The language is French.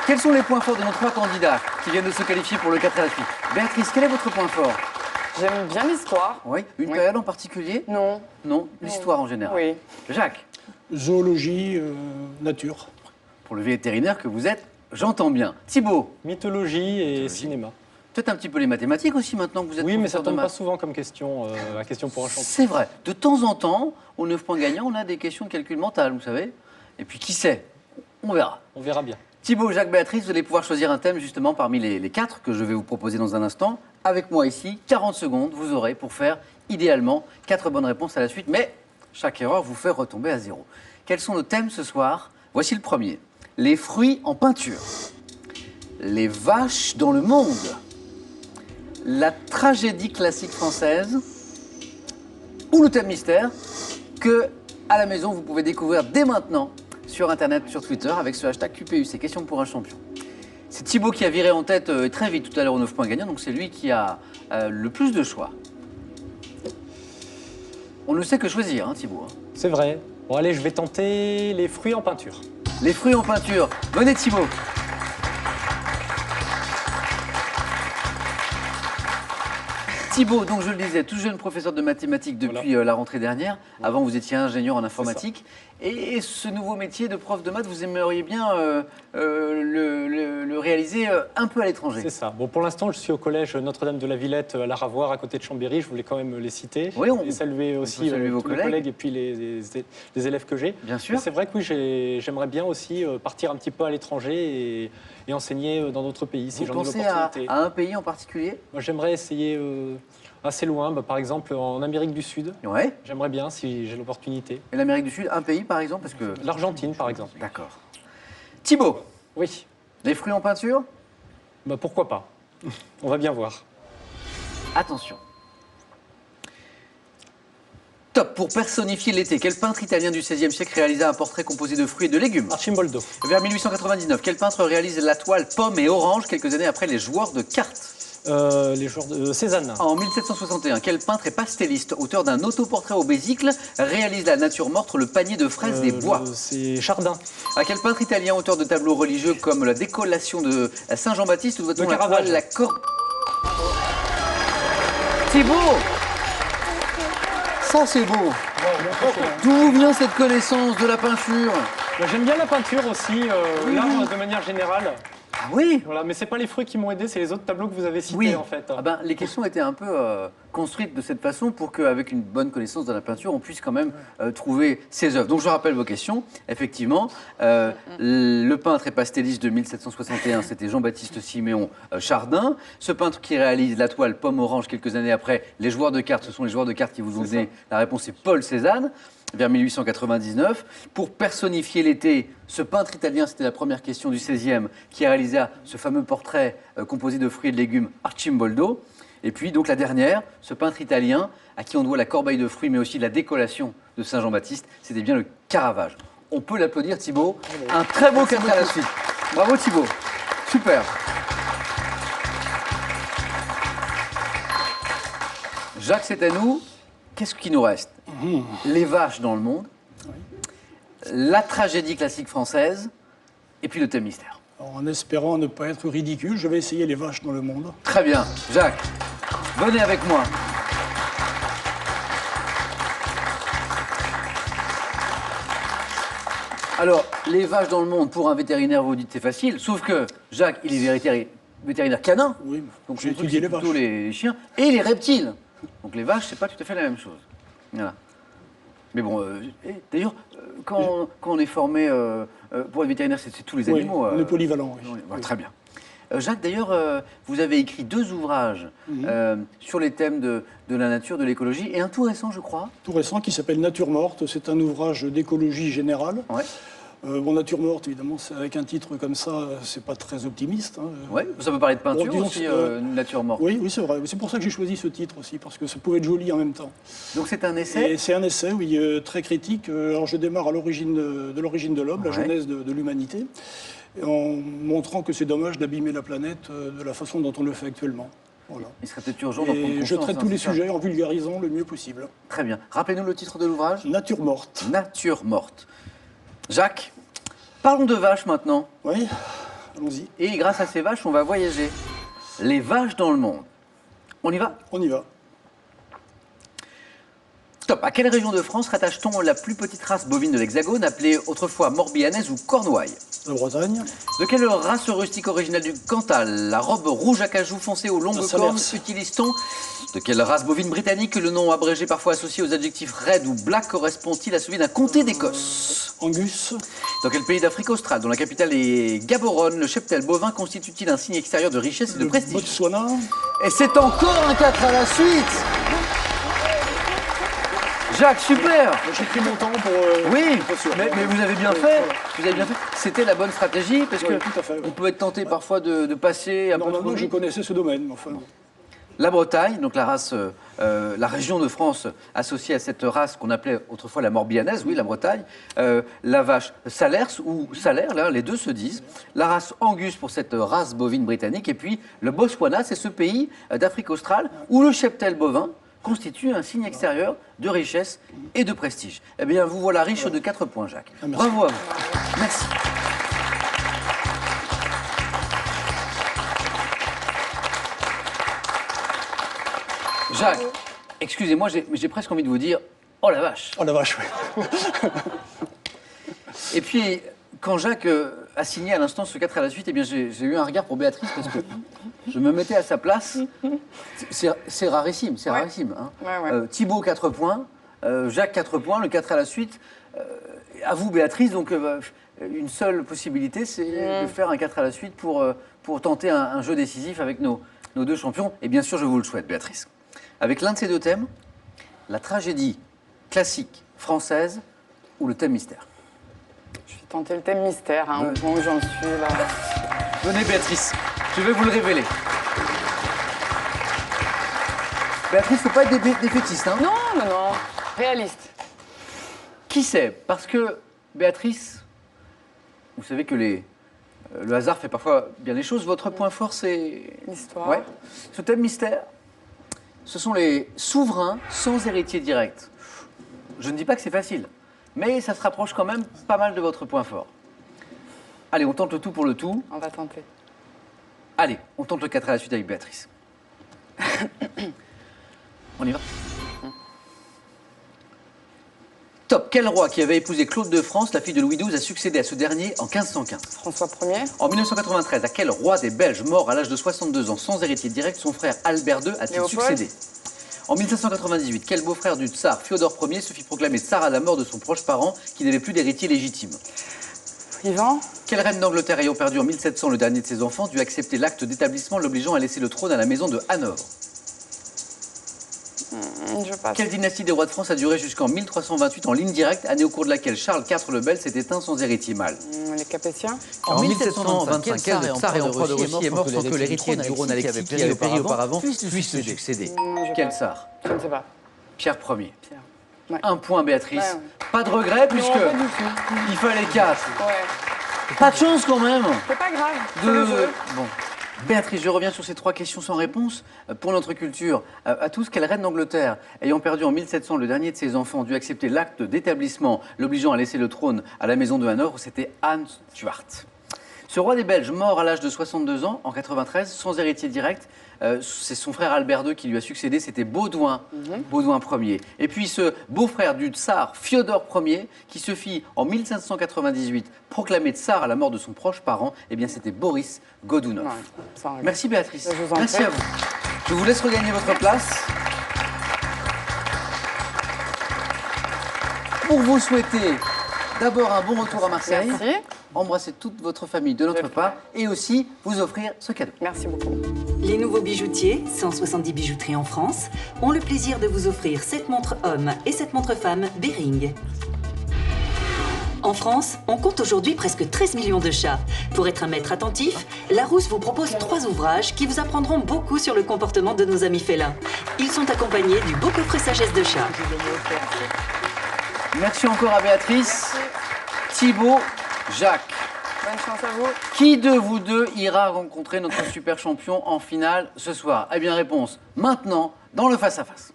Quels sont les points forts de nos trois candidats qui viennent de se qualifier pour le 4 à la suite? Béatrice, quel est votre point fort? J'aime bien l'histoire. Oui. Une période en particulier? Non. Non, l'histoire en général. Oui. Jacques? Zoologie, nature. Pour le vétérinaire que vous êtes, j'entends bien. Thibaut? Mythologie et cinéma. Peut-être un petit peu les mathématiques aussi maintenant que vous êtes Oui, mais ça professeur de tombe pas maths. souvent comme question, la question pour un champion. C'est vrai. De temps en temps, aux 9 points gagnants, on a des questions de calcul mental, vous savez. Et puis qui sait? On verra. On verra bien. Thibaut, Jacques, Béatrice, vous allez pouvoir choisir un thème justement parmi les 4 que je vais vous proposer dans un instant. Avec moi ici, 40 secondes, vous aurez pour faire idéalement 4 bonnes réponses à la suite. Mais chaque erreur vous fait retomber à 0. Quels sont nos thèmes ce soir? Voici le premier. Les fruits en peinture. Les vaches dans le monde. La tragédie classique française. Ou le thème mystère que, à la maison, vous pouvez découvrir dès maintenant sur Internet, sur Twitter, avec ce hashtag QPUC, question pour un champion. C'est Thibaut qui a viré en tête très vite tout à l'heure aux 9 points gagnants, donc c'est lui qui a le plus de choix. On ne sait que choisir, hein, Thibaut. Hein. C'est vrai. Bon, allez, je vais tenter les fruits en peinture. Les fruits en peinture. Venez, Thibaut. Thibaut, donc je le disais, tout jeune professeur de mathématiques depuis la rentrée dernière. Avant, vous étiez ingénieur en informatique. Et ce nouveau métier de prof de maths, vous aimeriez bien le réaliser un peu à l'étranger. C'est ça. Bon, pour l'instant, je suis au collège Notre-Dame de la Villette à la Ravoire, à côté de Chambéry. Je voulais quand même les citer. Oui, et saluer aussi vos tous les collègues et puis les élèves que j'ai. Bien sûr. Mais c'est vrai que oui, j'aimerais bien aussi partir un petit peu à l'étranger et enseigner dans d'autres pays si Vous j'en ai pensez l'opportunité. à un pays en particulier? Moi, j'aimerais essayer assez loin, par exemple en Amérique du Sud. Ouais. J'aimerais bien si j'ai l'opportunité. Et l'Amérique du Sud, un pays par exemple parce que... L'Argentine, par exemple. D'accord. Thibaut, Oui, les fruits en peinture? pourquoi pas. On va bien voir. Attention. Top, pour personnifier l'été, quel peintre italien du XVIe siècle réalisa un portrait composé de fruits et de légumes? Archimboldo. Vers 1899, quel peintre réalise la toile pomme et orange quelques années après les joueurs de cartes? Les joueurs de Cézanne. En 1761, quel peintre et pastelliste, auteur d'un autoportrait au Bésicle, réalise la nature morte, le panier de fraises des bois? C'est Chardin. À quel peintre italien, auteur de tableaux religieux comme la décollation de Saint Jean-Baptiste, doit-on Le la Caravage. toile, la cor... Thibaut! Ça c'est beau! D'où vient cette connaissance de la peinture? J'aime bien la peinture aussi, l'art de manière générale. Ah oui? Voilà, mais c'est pas les fruits qui m'ont aidé, c'est les autres tableaux que vous avez cités Oui. en fait. Ah ben, les questions étaient un peu construites de cette façon pour qu'avec une bonne connaissance de la peinture, on puisse quand même trouver ses œuvres. Donc je rappelle vos questions. Effectivement, le peintre et pastelliste de 1761, c'était Jean-Baptiste Siméon Chardin. Ce peintre qui réalise la toile Pomme Orange quelques années après, les joueurs de cartes, ce sont les joueurs de cartes qui vous ont donné la réponse, c'est Paul Cézanne. Vers 1899. Pour personnifier l'été, ce peintre italien, c'était la première question du XVIe, qui réalisa ce fameux portrait composé de fruits et de légumes, Archimboldo. Et puis, donc, la dernière, ce peintre italien, à qui on doit la corbeille de fruits, mais aussi la décollation de Saint Jean-Baptiste, c'était bien le Caravage. On peut l'applaudir, Thibaut. Un très beau 4 à la suite. Bravo, Thibaut. Super. Jacques, c'est à nous. Qu'est-ce qui nous reste? Les vaches dans le monde, la tragédie classique française, et puis le thème mystère. Alors, en espérant ne pas être ridicule, je vais essayer les vaches dans le monde. Très bien. Jacques, venez avec moi. Alors, les vaches dans le monde, pour un vétérinaire, vous dites c'est facile, sauf que Jacques, il est vétérinaire canin, Oui, donc j'ai son truc, étudié c'est les plutôt vaches. les chiens, et les reptiles. Donc les vaches, c'est pas tout à fait la même chose. Voilà. Mais bon, d'ailleurs, quand on est formé pour être vétérinaire, c'est tous les Oui, animaux. on est polyvalent, oui. Ouais, très bien. Jacques, d'ailleurs, vous avez écrit 2 ouvrages sur les thèmes de la nature, de l'écologie, et un tout récent, je crois. Tout récent qui s'appelle Nature morte. C'est un ouvrage d'écologie générale. Ouais. Bon, Nature morte, évidemment, avec un titre comme ça, c'est pas très optimiste. Hein. Ouais. Ça peut parler de peinture Bon, disons aussi, que, nature morte. Oui, oui, c'est vrai. C'est pour ça que j'ai choisi ce titre aussi, parce que ça pouvait être joli en même temps. Donc c'est un essai. Et c'est un essai, oui, très critique. Alors je démarre à l'origine de l'origine de l'homme, la genèse de l'humanité, en montrant que c'est dommage d'abîmer la planète de la façon dont on le fait actuellement. Voilà. Il serait peut-être urgent d'en prendre Et je conscience, traite hein, tous les c'est ça. sujets en vulgarisant le mieux possible. Très bien. Rappelez-nous le titre de l'ouvrage. Nature morte. Nature morte. Jacques, parlons de vaches maintenant. Oui. allons-y. Et grâce à ces vaches, on va voyager. Les vaches dans le monde. On y va? On y va. Top. À quelle région de France rattache-t-on la plus petite race bovine de l'Hexagone, appelée autrefois Morbihanaise ou Cornouaille? La Bretagne. De quelle race rustique originale du Cantal la robe rouge à cajou foncé aux longues Salers. cornes utilise-t-on? De quelle race bovine britannique le nom abrégé parfois associé aux adjectifs raide ou black correspond-il à celui d'un comté d'Écosse? Angus. Dans quel pays d'Afrique australe, dont la capitale est Gaborone, le cheptel bovin constitue-t-il un signe extérieur de richesse et de Le prestige? Botswana. Et c'est encore un 4 à la suite! Jacques, super! J'ai pris mon temps pour. Oui, pour être sûr. mais vous avez bien fait. Vous avez bien fait. C'était la bonne stratégie parce Oui, que tout à fait, oui. on peut être tenté parfois de passer un peu trop Normalement, je vite. connaissais ce domaine, mais enfin. La Bretagne, donc la race, la région de France associée à cette race qu'on appelait autrefois la Morbihanaise, oui, la Bretagne. La vache Salers ou Salaire, là, les deux se disent. La race Angus pour cette race bovine britannique. Et puis le Botswana, c'est ce pays d'Afrique australe où le cheptel bovin constitue un signe extérieur de richesse et de prestige. Eh bien, vous voilà riche de 4 points, Jacques. merci. Bravo à vous. Merci. Jacques, excusez-moi, j'ai presque envie de vous dire « Oh la vache !» Oh la vache, oui. Et puis, quand Jacques a signé à l'instant ce 4 à la suite, eh bien, j'ai eu un regard pour Béatrice parce que je me mettais à sa place. C'est rarissime, c'est rarissime. Hein. Ouais. Thibaut, 4 points. Jacques, 4 points. Le 4 à la suite. À vous, Béatrice. Donc, une seule possibilité, c'est de faire un 4 à la suite pour tenter un jeu décisif avec nos deux champions. Et bien sûr, je vous le souhaite, Béatrice. Avec l'un de ces deux thèmes, la tragédie classique française ou le thème mystère. Je vais tenter le thème mystère, hein, Ouais. au point où j'en suis là. Venez, Béatrice, je vais vous le révéler. Béatrice, faut pas être défaitiste, hein. Non. Réaliste. Qui sait? Parce que, Béatrice, vous savez que le hasard fait parfois bien les choses. Votre point fort, c'est... L'histoire. Ouais. Ce thème mystère, ce sont les souverains sans héritier direct. Je ne dis pas que c'est facile, mais ça se rapproche quand même pas mal de votre point fort. Allez, on tente le tout pour le tout. On va tenter. Allez, on tente le 4 à la suite avec Béatrice. On y va. Top. Quel roi qui avait épousé Claude de France, la fille de Louis XII, a succédé à ce dernier en 1515? François Ier. En 1993, à quel roi des Belges mort à l'âge de 62 ans sans héritier direct, son frère Albert II a-t-il Léopold. succédé? En 1598, quel beau-frère du tsar Fiodor Ier se fit proclamer tsar à la mort de son proche parent qui n'avait plus d'héritier légitime? Ivan. Quelle reine d'Angleterre ayant perdu en 1700 le dernier de ses enfants dut accepter l'acte d'établissement l'obligeant à laisser le trône à la maison de Hanovre? Je passe. Quelle dynastie des rois de France a duré jusqu'en 1328 en ligne directe, année au cours de laquelle Charles IV le Bel s'est éteint sans héritier mâle? Les Capétiens. En 1725, quel tsar et empereur de Russie est mort sans que l'héritier du trône Alexis, qui avait péri auparavant, puisse lui succéder? Je Quel passe. tsar? Je ne sais pas. Pierre Ier. Pierre. Ouais. Un point, Béatrice. Ouais. Pas de regret, puisque Non, pas du tout. il fallait 4. Ouais. Pas de chance quand même. C'est pas grave. C'est le jeu. Bon. Béatrice, je reviens sur ces 3 questions sans réponse. Pour notre culture, à tous, quelle reine d'Angleterre, ayant perdu en 1700 le dernier de ses enfants, dut accepter l'acte d'établissement l'obligeant à laisser le trône à la maison de Hanovre? C'était Anne Stuart. Ce roi des Belges, mort à l'âge de 62 ans, en 93, sans héritier direct, c'est son frère Albert II qui lui a succédé, c'était Baudouin, Baudouin Ier. Et puis ce beau-frère du tsar Fiodor Ier, qui se fit en 1598 proclamer tsar à la mort de son proche parent, eh bien c'était Boris Godunov. Ouais, sans regret. Merci Béatrice. Je vous en Merci prie. à vous. Je vous laisse regagner votre place. Pour vous souhaiter d'abord un bon retour à Marseille. Merci. Embrassez toute votre famille de notre Je le part et aussi vous offrir ce cadeau. Merci beaucoup. Les nouveaux bijoutiers, 170 bijouteries en France, ont le plaisir de vous offrir cette montre homme et cette montre femme Bering. En France, on compte aujourd'hui presque 13 millions de chats. Pour être un maître attentif, Larousse vous propose 3 ouvrages qui vous apprendront beaucoup sur le comportement de nos amis félins. Ils sont accompagnés du beau coffret sagesse de chat. Merci encore à Béatrice, Thibaut, Jacques. Bonne chance à vous. Qui de vous deux ira rencontrer notre super champion en finale ce soir? Eh bien, réponse maintenant dans le face-à-face.